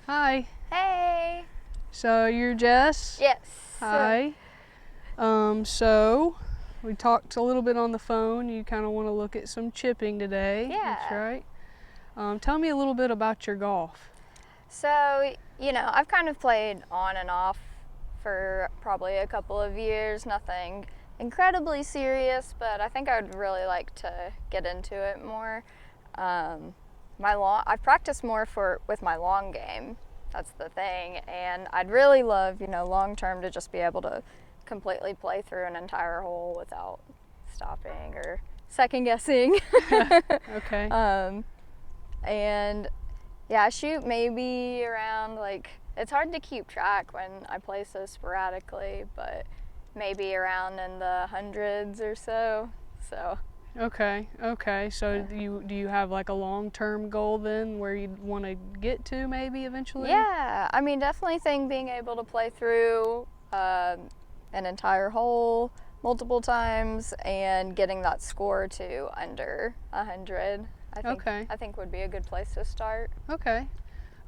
Hi. Hey. So you're Jess? Yes. Hi. So we talked a little bit on the phone. You kind of want to look at some chipping today. Yeah. That's right. Tell me a little bit about your golf. So, I've kind of played on and off for probably a couple of years. Nothing incredibly serious, but I think I would really like to get into it more. I've practiced more with my long game. That's the thing, and I'd really love, long term to just be able to completely play through an entire hole without stopping or second guessing. Okay. And yeah, I shoot maybe around it's hard to keep track when I play so sporadically, but maybe around in the hundreds or so. Okay. So Yeah. do you have like a long-term goal then where you'd want to get to maybe eventually? Yeah, I mean, definitely think being able to play through an entire hole multiple times and getting that score to under 100. I think would be a good place to start. Okay.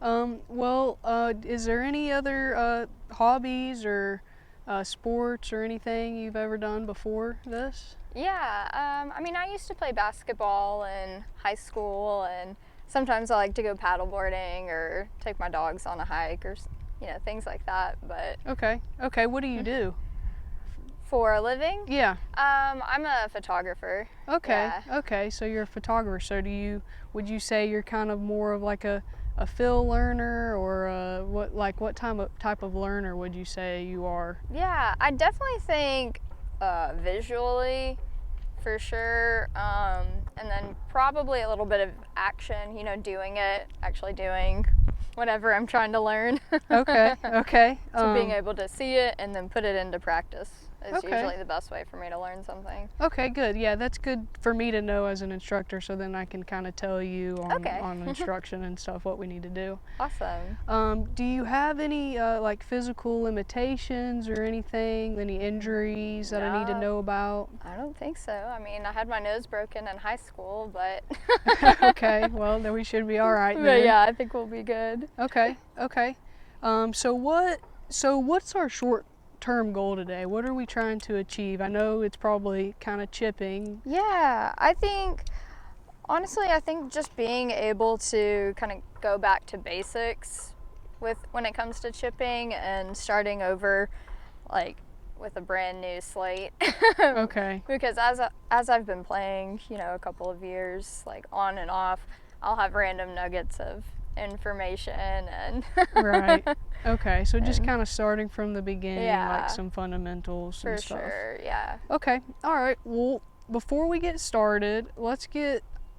Is there any other hobbies or sports or anything you've ever done before this? Yeah, I used to play basketball in high school, and sometimes I like to go paddleboarding or take my dogs on a hike or, things like that. But Okay. What do you do? for a living, Yeah. I'm a photographer. Okay. Yeah. Okay. So you're a photographer. So would you say you're kind of more of like a fill learner, or what type of learner would you say you are? Yeah, I definitely think visually, for sure, and then probably a little bit of action, actually doing whatever I'm trying to learn. Okay. So being able to see it and then put it into practice is Okay. usually the best way for me to learn something. Okay, good. Yeah, that's good for me to know as an instructor, so then I can kind of tell you on instruction and stuff what we need to do. Awesome. Do you have any like physical limitations or anything, any injuries that I need to No. know about? I don't think so. I mean, I had my nose broken in high school, but Okay, well, then we should be all right then. but yeah, I think we'll be good. Okay. So what's our short-term goal today? What are we trying to achieve? I know it's probably kind of chipping. Yeah, honestly, I think just being able to kind of go back to basics when it comes to chipping and starting over with a brand new slate. Okay. Because as I've been playing, a couple of years, on and off, I'll have random nuggets of information and Right. Okay, so just kind of starting from the beginning, Yeah. like some fundamentals and for stuff. sure, yeah. Okay, all right. Well, before we get started,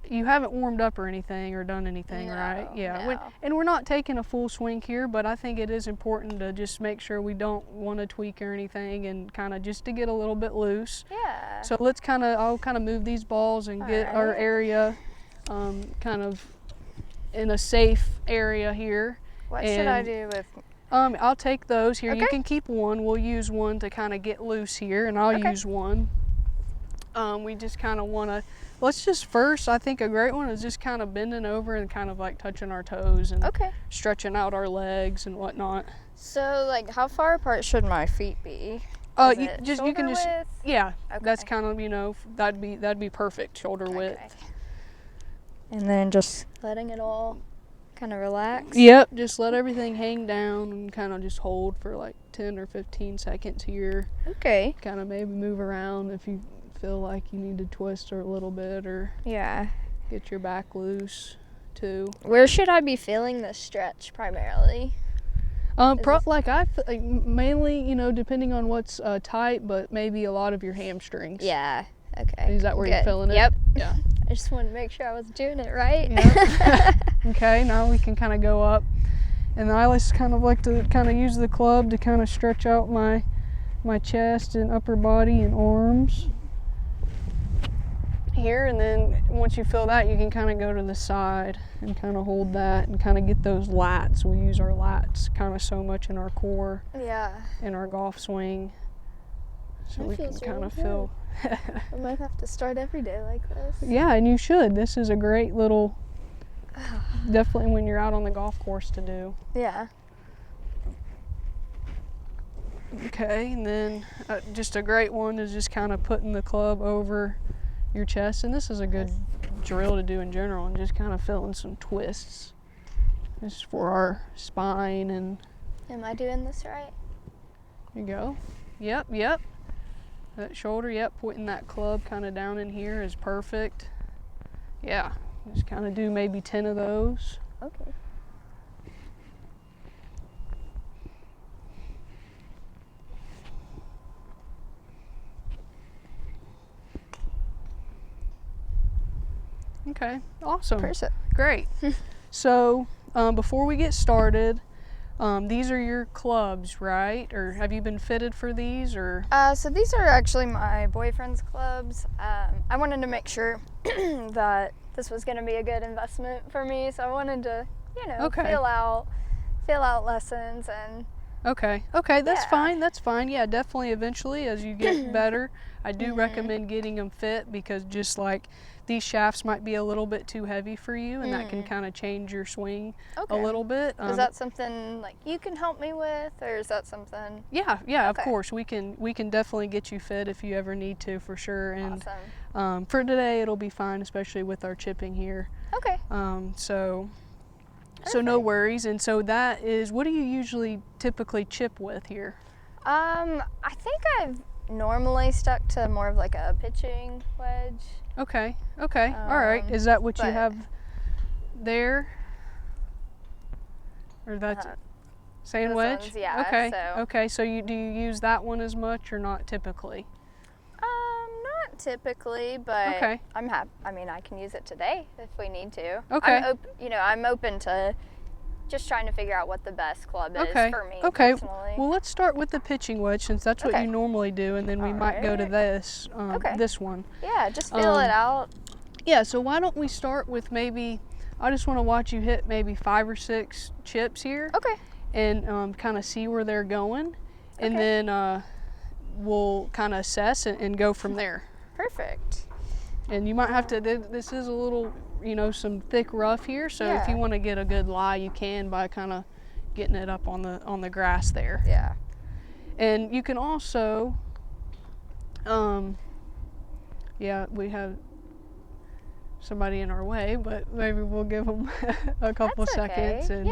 you haven't warmed up or anything or done anything, No, right? Yeah. no. And we're not taking a full swing here, but I think it is important to just make sure we don't want to tweak or anything, and kind of just to get a little bit loose. Yeah. So I'll kind of move these balls and get our Alright. area kind of in a safe area here. What should I do with... I'll take those here. You Okay. can keep one. We'll use one to kind of get loose here, and I'll Okay. use one. We just kind of want to, first, I think a great one is just kind of bending over and kind of like touching our toes and Okay. stretching out our legs and whatnot. So, how far apart should my feet be? Is You it can just, shoulder width? yeah, Okay. that's kind of, that'd be perfect, shoulder width. Okay. And then just letting it all kind of relax. Yep, just let everything hang down and kind of just hold for like 10 or 15 seconds here. Okay. Kind of maybe move around if you feel like you need to twist a little bit or Yeah. get your back loose too. Where should I be feeling the stretch primarily? Mainly, depending on what's tight, but maybe a lot of your hamstrings. Yeah. Okay. Is that where you're Good. feeling it? Yep. Yeah. I just wanted to make sure I was doing it right. Yeah. Okay, now we can kind of go up. And I just kind of like to kind of use the club to kind of stretch out my chest and upper body and arms here, and then once you feel that, you can kind of go to the side and kind of hold that and kind of get those lats. We use our lats kind of so much in our core, Yeah. in our golf swing, so That we can feels kind really of feel. I might have to start every day like this. Yeah, and you should. This is a great little definitely when you're out on the golf course to do. Yeah. Okay, and then just a great one is just kind of putting the club over your chest, and this is a good drill to do in general, and just kind of feeling some twists just for our spine. And Am I doing this right? there you go. Yep. That shoulder, yep, pointing that club kind of down in here is perfect. Yeah, just kind of do maybe 10 of those. Okay. Okay, awesome. Perfect. Great. So, before we get started, these are your clubs, right? Or have you been fitted for these, or? So these are actually my boyfriend's clubs. I wanted to make sure that this was going to be a good investment for me, so I wanted to, feel out lessons and. Okay, that's fine. Yeah, definitely eventually as you get better, I do recommend getting them fit, because just like these shafts might be a little bit too heavy for you, and that can kind of change your swing a little bit. Is that something like you can help me with, or is that something? Yeah, of course. We can definitely get you fit if you ever need to, for sure. And awesome. For today it'll be fine, especially with our chipping here. Okay. So no worries. And so that is, what do you usually typically chip with here? I think I've normally stuck to more of like a pitching wedge. Okay. All right. Is that what you have there? Or that's sand wedge? Yeah. Okay. Okay. So do you use that one as much or not typically? Not typically, but okay. I'm happy. I mean, I can use it today if we need to. Okay. I'm open to just trying to figure out what the best club is for me personally. Well, let's start with the pitching wedge, since that's what you normally do, and then we might go to this this one. Yeah, just feel it out. Yeah, so why don't we start with maybe, I just want to watch you hit maybe 5 or 6 chips here. Okay. And kind of see where they're going, and then we'll kind of assess and go from there. Perfect. And you might have to, this is a little, some thick rough here, so if you want to get a good lie, you can by kind of getting it up on the grass there. Yeah. And you can also, we have somebody in our way, but maybe we'll give them a couple seconds, and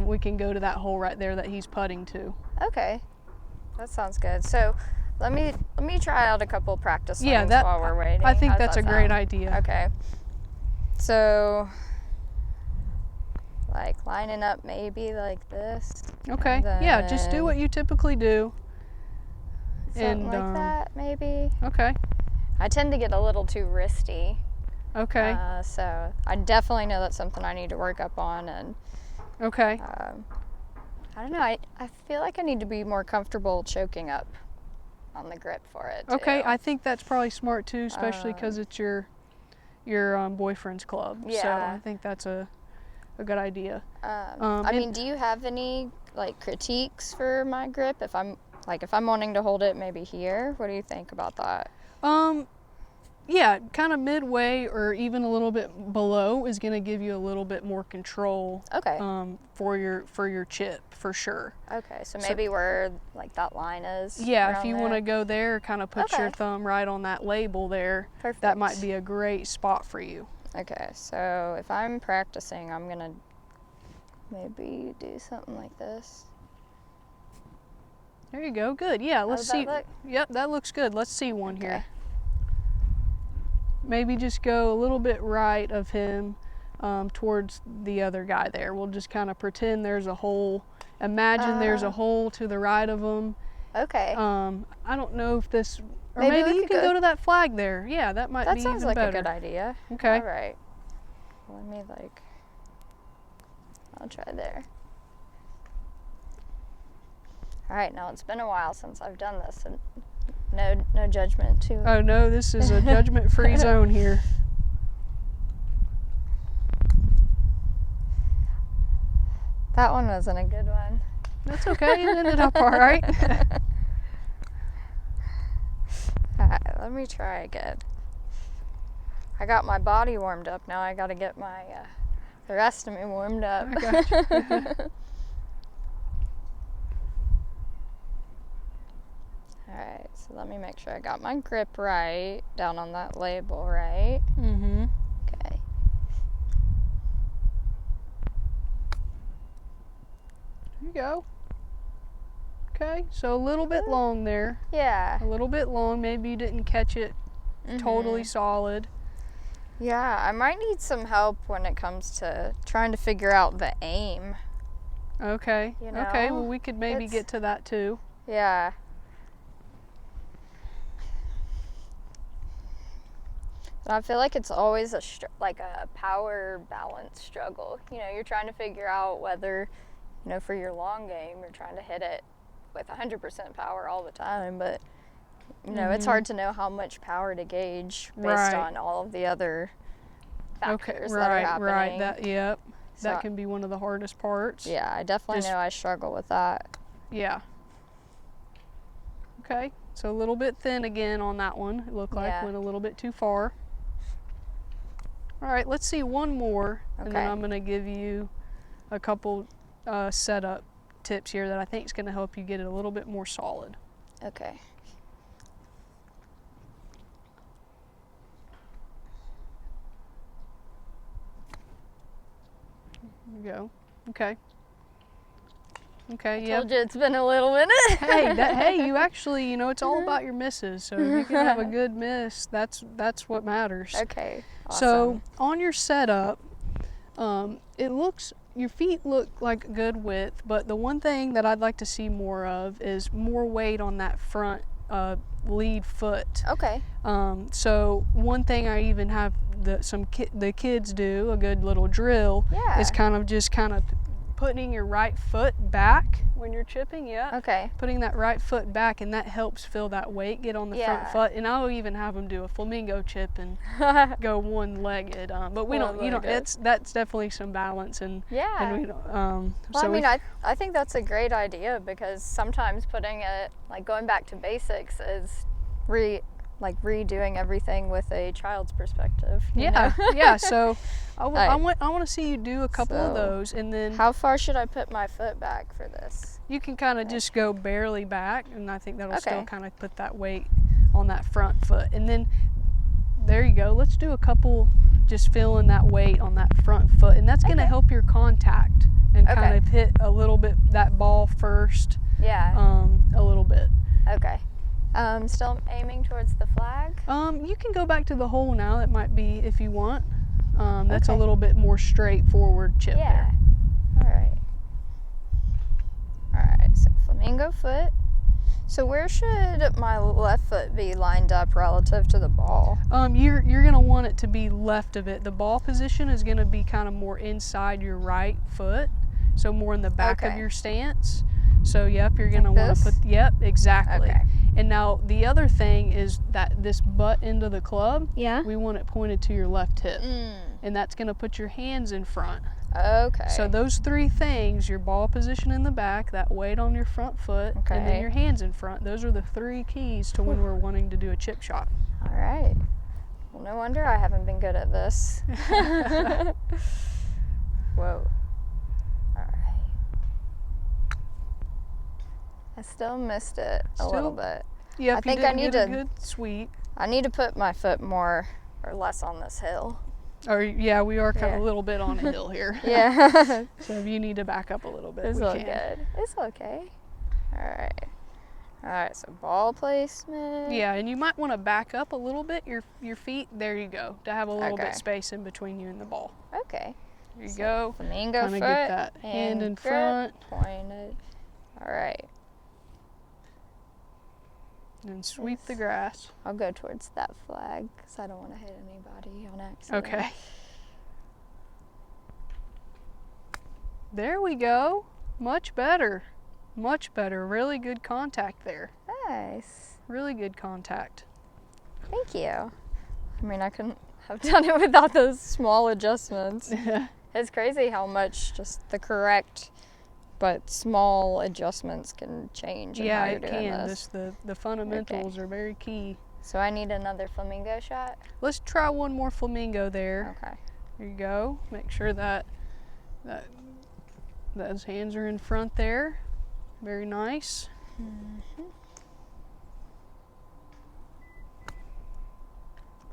we can go to that hole right there that he's putting to. Okay, that sounds good. So let me try out a couple practice swings while we're waiting. I think that's a great idea. Okay. So like lining up maybe like this. Okay. Yeah, just do what you typically do. Something like that maybe. Okay. I tend to get a little too wristy. Okay. So I definitely know that's something I need to work up on, and okay. I don't know, I feel like I need to be more comfortable choking up on the grip for it too. Okay, I think that's probably smart too, especially because it's your boyfriend's club. Yeah. So I think that's a good idea. I mean, do you have any like critiques for my grip? If I'm wanting to hold it maybe here, what do you think about that? Yeah, kind of midway or even a little bit below is going to give you a little bit more control. Okay. For your chip, for sure. Okay, so maybe where like that line is. Yeah, if you want to go there, kind of put your thumb right on that label there. Perfect. That might be a great spot for you. Okay, so if I'm practicing, I'm gonna maybe do something like this. There you go. Good. Yeah, let's see. Look? Yep, that looks good. Let's see one here. Maybe just go a little bit right of him towards the other guy there. We'll just kind of pretend there's a hole. Imagine there's a hole to the right of him. Okay. I don't know if this, or maybe you can go to that flag there. Yeah, that might be even better. That sounds like a good idea. Okay. All right. Let me I'll try there. All right, now it's been a while since I've done this, and no judgment too. Oh no, this is a judgment-free zone here. That one wasn't a good one. That's okay, it ended up all right. All right, let me try again. I got my body warmed up, now I gotta get my the rest of me warmed up. I got you. Alright, so let me make sure I got my grip right down on that label, right? Mm-hmm. Okay. There you go. Okay, so a little bit long there. Yeah. A little bit long. Maybe you didn't catch it totally solid. Yeah, I might need some help when it comes to trying to figure out the aim. Okay. You know, okay, well, we could maybe get to that too. Yeah. And I feel like it's always like a power balance struggle. You know, you're trying to figure out whether, you know, for your long game, you're trying to hit it with 100% power all the time, but you know, it's hard to know how much power to gauge based on all of the other factors that are happening. Right, that, yep. So, that can be one of the hardest parts. Yeah, I definitely know I struggle with that. Yeah. Okay, so a little bit thin again on that one. It looked like went a little bit too far. All right, let's see one more, and then I'm gonna give you a couple setup tips here that I think is gonna help you get it a little bit more solid. Okay. There you go. Okay. Okay, I told you it's been a little minute. hey, you actually, you know, it's all about your misses. So if you can have a good miss, that's what matters. Okay. Awesome. So on your setup, your feet look like good width, but the one thing that I'd like to see more of is more weight on that front lead foot. Okay. So one thing I even have the kids do, a good little drill, is kind of putting your right foot back when you're chipping. Okay. Putting that right foot back, and that helps feel that weight get on the front foot. And I'll even have them do a flamingo chip and go one-legged. But we don't, you know, that's definitely some balance and we don't. Well, so I mean, I think that's a great idea, because sometimes putting it, like going back to basics, is redoing everything with a child's perspective. You know? Yeah. So I want to see you do a couple of those, and then how far should I put my foot back for this? You can kind of just go barely back, and I think that'll still kind of put that weight on that front foot. And then there you go. Let's do a couple, just feeling that weight on that front foot, and that's going to help your contact and kind of hit a little bit that ball first. Yeah. A little bit. Okay. Still aiming towards the flag? You can go back to the hole now. That might be, if you want. That's a little bit more straightforward chip there. All right. All right, so flamingo foot. So where should my left foot be lined up relative to the ball? You're gonna want it to be left of it. The ball position is gonna be kind of more inside your right foot, so more in the back of your stance. So yep, you're gonna want to put, exactly. Okay. And now the other thing is that this butt end of the club, we want it pointed to your left hip. And that's gonna put your hands in front. Okay. So those three things, your ball position in the back, that weight on your front foot, and then your hands in front, those are the three keys to when we're wanting to do a chip shot. All right. Well, no wonder I haven't been good at this. Whoa. I still missed it a little bit. Yeah, I think I need to good sweep. I need to put my foot more or less on this hill. Or we are kind of a little bit on a hill here. Yeah. So if you need to back up a little bit, it's all good. It's okay. All right. All right. So ball placement. Yeah, and you might want to back up a little bit your feet. There you go, to have a little bit space in between you and the ball. Okay. There you go. Flamingo foot. Kind of get that hand in front. Pointed. All right. And sweep the grass. I'll go towards that flag because I don't want to hit anybody on accident. Okay. There we go. Much better. Much better. Really good contact there. Nice. Really good contact. Thank you. I mean, I couldn't have done it without those small adjustments. It's crazy how much just the correct but small adjustments can change. Yeah, it can. The fundamentals are very key. So I need another flamingo shot? Let's try one more flamingo there. Okay. There you go. Make sure that those hands are in front there. Very nice.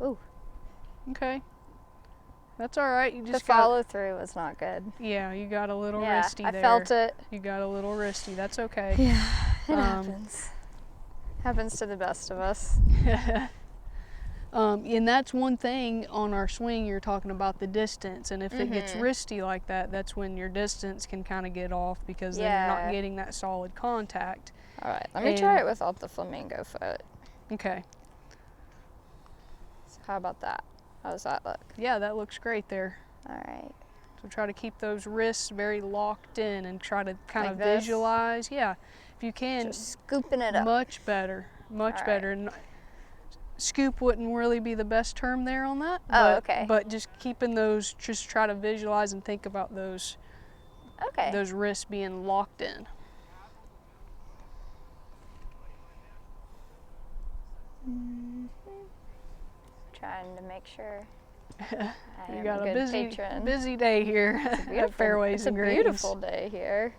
Ooh. Okay. That's all right. You The just follow through was not good. Yeah, you got a little Yeah, wristy I there. felt it. You got a little wristy. That's okay. Yeah, it happens. Happens to the best of us. And that's one thing on our swing, you're talking about the distance, and if it gets wristy like that, that's when your distance can kind of get off, because then you're not getting that solid contact. All right, let me try it without the flamingo foot. Okay. So how about that? How does that look? Yeah, that looks great there. All right. So try to keep those wrists very locked in and try to kind Like of this? visualize. Yeah, if you can. Just scooping it up. Much better, much All better. right. And scoop wouldn't really be the best term there on that. Oh, okay. But just keeping those, just try to visualize and think about those. Okay. Those wrists being locked in. Trying to make sure. You got a busy, patron. busy day here at Fairways and Greens. It's a beautiful day here.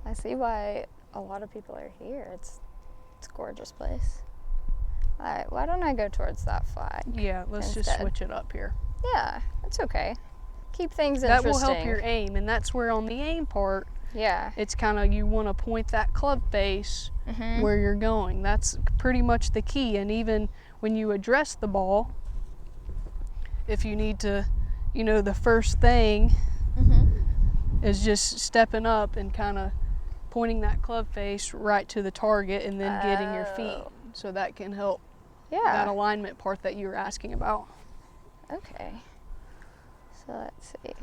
I see why a lot of people are here. It's a gorgeous place. All right, why don't I go towards that flag? Yeah, let's just instead? switch it up here. Yeah, it's okay. Keep things That interesting. will help your aim, and that's where on the aim part, Yeah. it's kind of, you want to point that club face Mm-hmm. where you're going. That's pretty much the key. And even when you address the ball, if you need to, you know, the first thing is just stepping up and kind of pointing that club face right to the target, and then getting your feet. So that can help that alignment part that you were asking about. Okay. So let's see.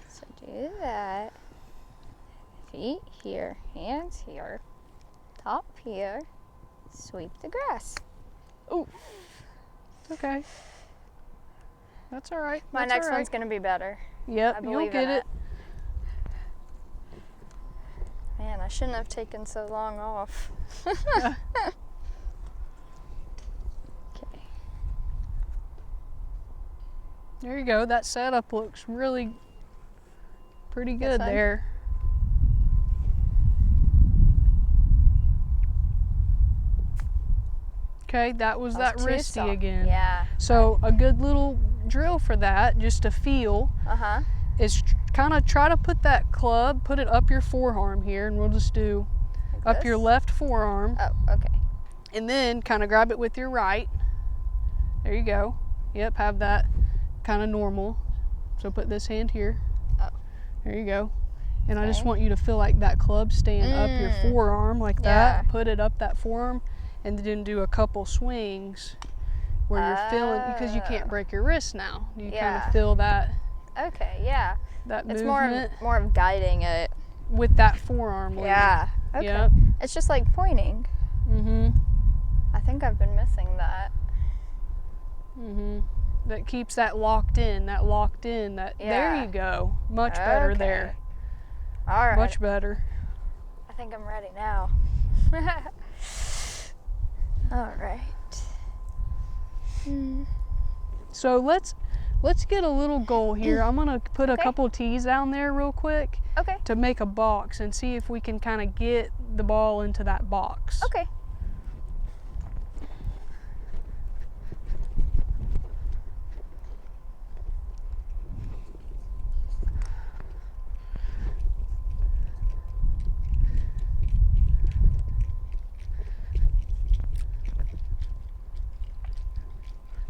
So do that. Feet here, hands here, top here, sweep the grass. Oh, okay. That's all right. My That's next all right. one's gonna be better. Yep, I you'll believe get in it. Man, I shouldn't have taken so long off. Okay. There you go. That setup looks really pretty This good one? there. I Okay, that was that too wristy soft. again. Yeah. So a good little drill for that, just to feel, Uh-huh. is kind of try to put that club, put it up your forearm here, and we'll just do Like up your this? left forearm, Oh, okay. and then kind of grab it with your right. There you go. Yep, have that kind of normal. So put this hand here. Oh. There you go. And I just Okay. want you to feel like that club staying up your forearm like Yeah. that. Put it up that forearm, and then do a couple swings where you're feeling, because you can't break your wrist now. You kind Yeah. of feel that Okay, yeah. that It's movement more of guiding it. with that forearm lead. Yeah. Okay. Yep. It's just like pointing. Mhm. I think I've been missing that. Mhm. That keeps that locked in. That there Yeah. you go. Much better Okay. there. All right. Much better. I think I'm ready now. All right. So let's get a little goal here. I'm gonna put a Okay. couple tees down there real quick Okay. to make a box and see if we can kind of get the ball into that box. Okay.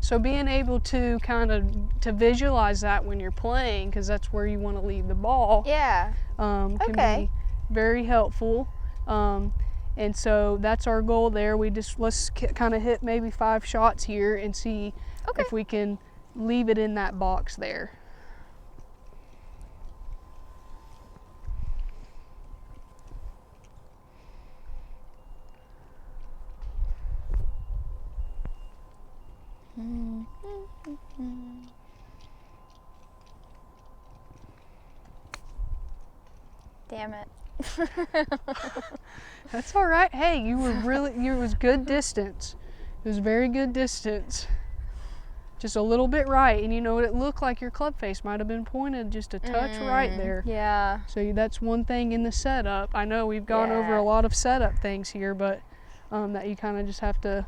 So being able to kind of to visualize that when you're playing, because that's where you want to leave the ball, Yeah. can Okay. be very helpful. And so that's our goal there. Let's kind of hit maybe 5 shots here and see Okay. if we can leave it in that box there. Damn it. That's all right. Hey, it was good distance. It was very good distance. just a little bit right, and you know, it looked like your club face might have been pointed just a touch right there. Yeah. So that's one thing in the setup. I know we've gone over Yeah. a lot of setup things here, but that you kind of just have to.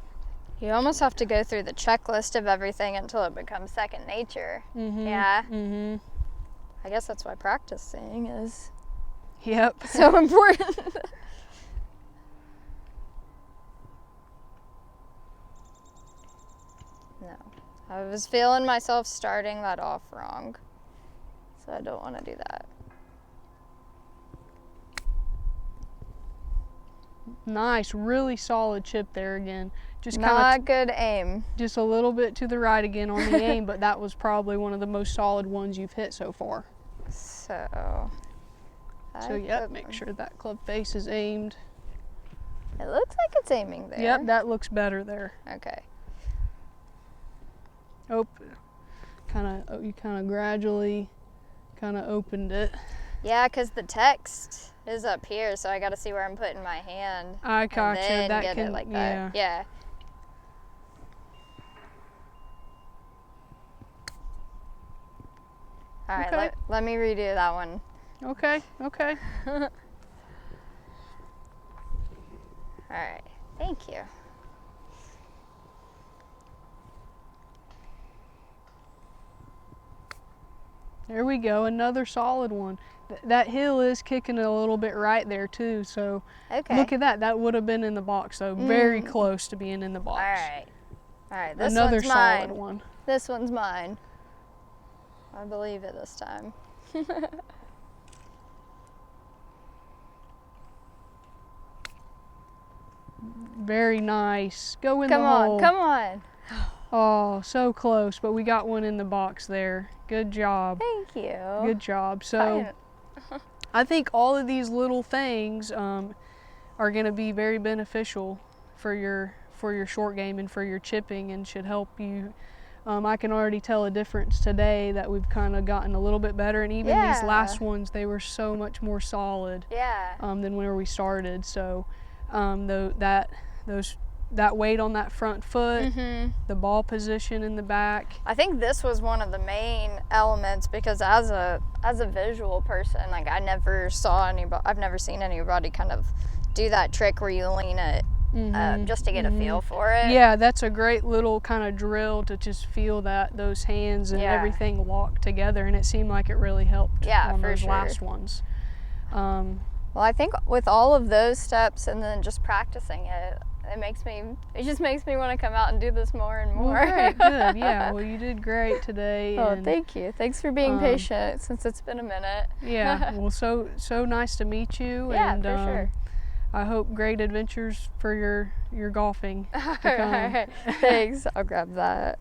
You almost have to go through the checklist of everything until it becomes second nature. Yeah. I guess that's why practicing is Yep. so important. No. I was feeling myself starting that off wrong. So I don't want to do that. Nice, really solid chip there again. Just Not good aim. just a little bit to the right again on the aim, but that was probably one of the most solid ones you've hit so far. So Yeah, make sure that club face is aimed. It looks like it's aiming there. Yep, that looks better there. Okay. Oh, you kind of gradually kind of opened it. Yeah, because the text is up here, so I got to see where I'm putting my hand. I gotcha. And then That get can, it like that. Yeah. All right, Okay. let me redo that one. Okay. All right, thank you. There we go, another solid one. That hill is kicking it a little bit right there too, so Okay. look at that. That would have been in the box, though. Very close to being in the box. All right. This Another one's solid mine. one. This one's mine. I believe it this time. Very nice. Go in Come the on, hole. come on. Oh, so close, but we got one in the box there. Good job. Thank you. Good job. So I think all of these little things are going to be very beneficial for your short game and for your chipping, and should help you. I can already tell a difference today that we've kind of gotten a little bit better, and even these last ones, they were so much more solid than whenever we started. So that weight on that front foot, the ball position in the back. I think this was one of the main elements, because as a visual person, like I've never seen anybody kind of do that trick where you lean it just to get a feel for it. Yeah, that's a great little kind of drill to just feel that those hands and everything locked together, and it seemed like it really helped on those last ones. Well, I think with all of those steps and then just practicing it, it just makes me want to come out and do this more and more. Well, great, good, yeah. Well, you did great today. Oh, and, thank you. Thanks for being patient since it's been a minute. Yeah, well, so nice to meet you. Yeah, and, for sure. I hope great adventures for your golfing. All right. Thanks. I'll grab that.